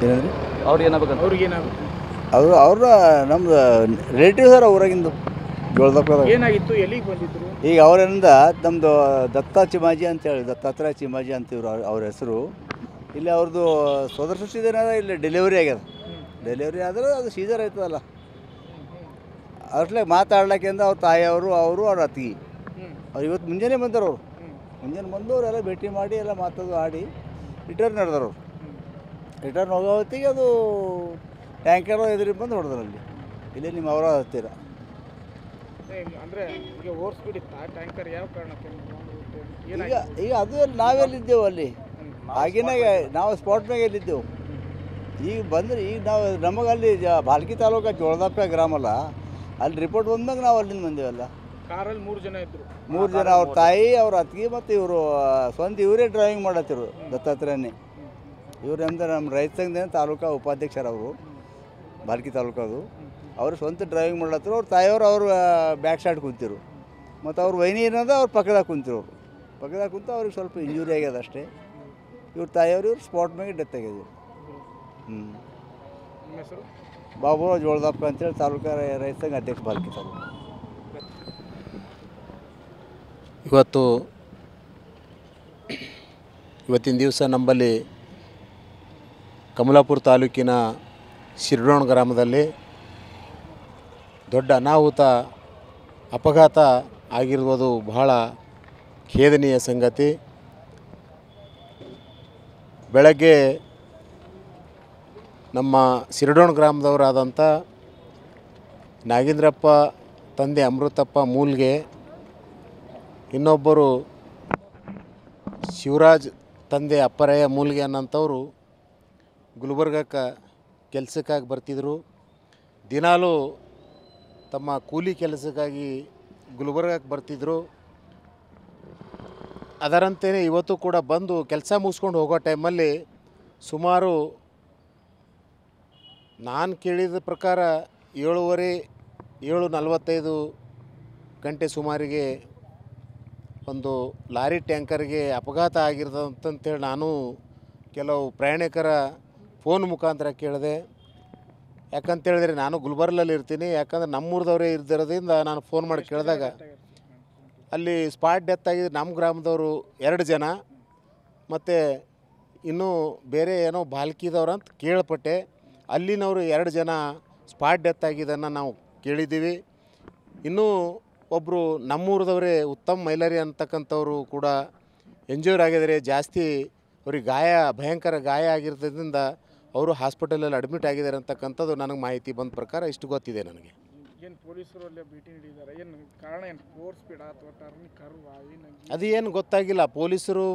ಏನಂದ್ರೆ ಅವ್ರಿಗೆ ಏನಾಗಬೇಕಂತ ಅವ್ರಿಗೆ ಏನಾಗುತ್ತೆ? ಅವ್ರ ನಮ್ದು ರಿಲೇಟಿವ್ಸ್ ಅವ್ರ ಊರಾಗಿಂದು ಜೋಳದಪ್ಪ. ಏನಾಗಿತ್ತು? ಎಲ್ಲಿಗೆ ಬಂದಿದ್ರು? ಈಗ ಅವರಿಂದ ನಮ್ಮದು ದತ್ತ ಚಿಮಾಜಿ ಅಂತೇಳಿ, ದತ್ತಾತ್ರೇಯ ಚಿಮಾಜಿ ಅಂತಿವ್ರು ಅವ್ರ ಹೆಸರು. ಇಲ್ಲಿ ಅವ್ರದ್ದು ಸೋದರ ಸೃಷ್ಟಿದೇನಾದ ಇಲ್ಲಿ ಡೆಲಿವರಿ ಆಗ್ಯದ. ಡೆಲಿವರಿ ಆದರೆ ಅದು ಸೀಸರ್ ಆಯ್ತದಲ್ಲ, ಅಷ್ಟೇ ಮಾತಾಡ್ಲಿಕ್ಕಿಂದ ಅವ್ರ ತಾಯಿಯವರು ಅವ್ರ ಅತ್ತಿಗೆ ಅವ್ರು ಇವತ್ತು ಮುಂಜಾನೆ ಬಂದರು. ಅವರು ಮುಂಜಾನೆ ಬಂದು ಅವರೆಲ್ಲ ಭೇಟಿ ಮಾಡಿ ಎಲ್ಲ ಮಾತಾಡೋದು ಆಡಿ ರಿಟರ್ನ್ ನಡೆದವರು. ರಿಟರ್ನ್ ಹೋಗೋ ಹೊತ್ತಿಗೆ ಅದು ಟ್ಯಾಂಕರ್ ಎದುರಿಗೆ ಬಂದು ಹೊಡೆದ್ರು ಅಲ್ಲಿ. ಇಲ್ಲಿ ನಿಮ್ಮ ಅವರ ಹತ್ತಿರ. ಅಂದರೆ ಈಗ ಓವರ್ ಸ್ಪೀಡ್ ಇತ್ತಾ ಟ್ಯಾಂಕರ್? ಯಾವ ಕಾರಣಕ್ಕೆ? ಈಗ ಅದು ನಾವೆಲ್ಲಿದ್ದೆವು ಅಲ್ಲಿ, ಆಗಿನಾಗ ನಾವು ಸ್ಪಾಟ್ ಮ್ಯಾಗ ಎಲ್ಲಿದ್ದೆವು. ಈಗ ಬಂದರೆ ಈಗ ನಾವು ನಮಗಲ್ಲಿ ಭಾಲ್ಕಿ ತಾಲೂಕು ಜೋಳದಪ್ಪ ಗ್ರಾಮ ಅಲ್ಲ, ಅಲ್ಲಿ ರಿಪೋರ್ಟ್ ಬಂದಾಗ ನಾವು ಅಲ್ಲಿಂದ ಬಂದೇವಲ್ಲ. ಕಾರಲ್ಲಿ 3 ಜನ ಇದ್ದರು. 3 ಜನ, ಅವ್ರ ತಾಯಿ, ಅವ್ರ ಅತ್ತಿಗೆ ಮತ್ತು ಇವರು ಸ್ವಂತ ಇವರೇ ಡ್ರೈವಿಂಗ್ ಮಾಡತ್ತಿರು ದತ್ತಾತ್ರೇಯನೇ. ಇವ್ರು ಅಂದ್ರೆ ನಮ್ಮ ರೈತ ಸಂಘದ ತಾಲೂಕಾ ಉಪಾಧ್ಯಕ್ಷರವರು, ಭಾಲ್ಕಿ ತಾಲೂಕದು. ಅವರು ಸ್ವಂತ ಡ್ರೈವಿಂಗ್ ಮಾಡ್ಲತ್ತರು. ಅವ್ರ ತಾಯಿಯವರು ಅವ್ರು ಬ್ಯಾಕ್ ಸೈಡ್ ಕುಂತಿರು. ಮತ್ತು ಅವ್ರ ವೈನಿ ಏನಂದ್ರೆ ಅವ್ರು ಪಕ್ಕದಾಗ ಕುಂತಿರು. ಅವರು ಪಕ್ಕದಾಗ ಕುಂತು ಅವ್ರಿಗೆ ಸ್ವಲ್ಪ ಇಂಜುರಿ ಆಗ್ಯದ ಅಷ್ಟೇ. ಇವ್ರ ತಾಯಿಯವರು ಇವ್ರು ಸ್ಪಾಟ್ ಮ್ಯಾಗೆ ಡೆತ್ ಆಗ್ಯದ. ಹೆಸರು ಬಾಬು ಜೋಳದಪ್ಪ ಅಂತೇಳಿ ತಾಲೂಕಾ ರೈತ ಸಂಘ ಅಧ್ಯಕ್ಷ, ಭಾಲ್ಕಿ ತಾಲೂಕು. ಇವತ್ತಿನ ದಿವಸ ನಮ್ಮಲ್ಲಿ ಕಮಲಾಪುರ ತಾಲೂಕಿನ ಶಿರ್ಡೋಣ ಗ್ರಾಮದಲ್ಲಿ ದೊಡ್ಡ ಅನಾಹುತ ಅಪಘಾತ ಆಗಿರುವುದು ಬಹಳ ಖೇದನೀಯ ಸಂಗತಿ. ಬೆಳಗ್ಗೆ ನಮ್ಮ ಶಿರ್ಡೋಣ ಗ್ರಾಮದವರಾದಂಥ ನಾಗೇಂದ್ರಪ್ಪ ತಂದೆ ಅಮೃತಪ್ಪ ಮೂಲ್ಗೆ, ಇನ್ನೊಬ್ಬರು ಶಿವರಾಜ್ ತಂದೆ ಅಪ್ಪರಯ್ಯ ಮೂಲ್ಗೆ ಅನ್ನೋಂಥವ್ರು ಗುಲ್ಬರ್ಗಕ್ಕೆ ಕೆಲಸಕ್ಕಾಗಿ ಬರ್ತಿದ್ರು. ದಿನಾಲೂ ತಮ್ಮ ಕೂಲಿ ಕೆಲಸಕ್ಕಾಗಿ ಗುಲ್ಬರ್ಗಕ್ಕೆ ಬರ್ತಿದ್ರು. ಅದರಂತೆಯೇ ಇವತ್ತು ಕೂಡ ಬಂದು ಕೆಲಸ ಮುಗಿಸ್ಕೊಂಡು ಹೋಗೋ ಟೈಮಲ್ಲಿ ಸುಮಾರು ನಾನು ಕೇಳಿದ ಪ್ರಕಾರ 7:45 ಗಂಟೆ ಸುಮಾರಿಗೆ ಒಂದು ಲಾರಿ ಟ್ಯಾಂಕರ್ಗೆ ಅಪಘಾತ ಆಗಿರ್ತಂತೇಳಿ ನಾನು ಕೆಲವು ಪ್ರಯಾಣಿಕರ ಫೋನ್ ಮುಖಾಂತರ ಕೇಳಿದೆ. ಯಾಕಂತೇಳಿದ್ರೆ ನಾನು ಗುಲ್ಬರ್ಗಲ್ಲಿ ಇರ್ತೀನಿ, ಯಾಕಂದ್ರೆ ನಮ್ಮೂರದವರೇ ಇದ್ದಿರೋದ್ರಿಂದ ನಾನು ಫೋನ್ ಮಾಡಿ ಕೇಳಿದಾಗ ಅಲ್ಲಿ ಸ್ಪಾಟ್ ಡೆತ್ ಆಗಿದ್ದು ನಮ್ಮ ಗ್ರಾಮದವರು 2 ಜನ, ಮತ್ತು ಇನ್ನೂ ಬೇರೆ ಏನೋ ಬಾಲ್ಕಿದವ್ರು ಅಂತ ಕೇಳ್ಪಟ್ಟೆ. ಅಲ್ಲಿನವರು 2 ಜನ ಸ್ಪಾಟ್ ಡೆತ್ ಆಗಿದ್ದನ್ನು ನಾವು ಕೇಳಿದ್ದೀವಿ. ಇನ್ನೂ ಒಬ್ಬರು ನಮ್ಮೂರದವರೇ ಉತ್ತಮ್ ಮೈಲಾರಿ ಅಂತಕ್ಕಂಥವ್ರು ಕೂಡ ಎಂಜೂರ್ ಆಗಿದ್ದಾರೆ. ಜಾಸ್ತಿ ಅವ್ರಿಗೆ ಭಯಂಕರ ಗಾಯ ಆಗಿರೋದ್ರಿಂದ ಅವರು ಹಾಸ್ಪಿಟಲಲ್ಲಿ ಅಡ್ಮಿಟ್ ಆಗಿದ್ದಾರೆ ಅಂತಕ್ಕಂಥದ್ದು ನನಗೆ ಮಾಹಿತಿ ಬಂದ ಪ್ರಕಾರ ಇಷ್ಟು ಗೊತ್ತಿದೆ ನನಗೆ. ಏನು ಪೊಲೀಸರು ಅಲ್ಲೇ ಭೇಟಿ ನೀಡಿದ್ದಾರೆ? ಏನು ಕಾರಣ? ಏನು ಓವರ್ ಸ್ಪೀಡ್ ಅಥವಾ ಟರ್ನ್ ಕರ್ವ? ಅದು ಏನು ಗೊತ್ತಾಗಿಲ್ಲ. ಪೊಲೀಸರು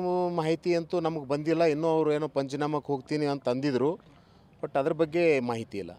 ಮಾಹಿತಿ ಅಂತೂ ನಮಗೆ ಬಂದಿಲ್ಲ. ಇನ್ನೂ ಅವರು ಏನೋ ಪಂಚನಾಮಕ್ಕೆ ಹೋಗ್ತೀನಿ ಅಂತ ಅಂದಿದ್ರು, ಬಟ್ ಅದ್ರ ಬಗ್ಗೆ ಮಾಹಿತಿ ಇಲ್ಲ.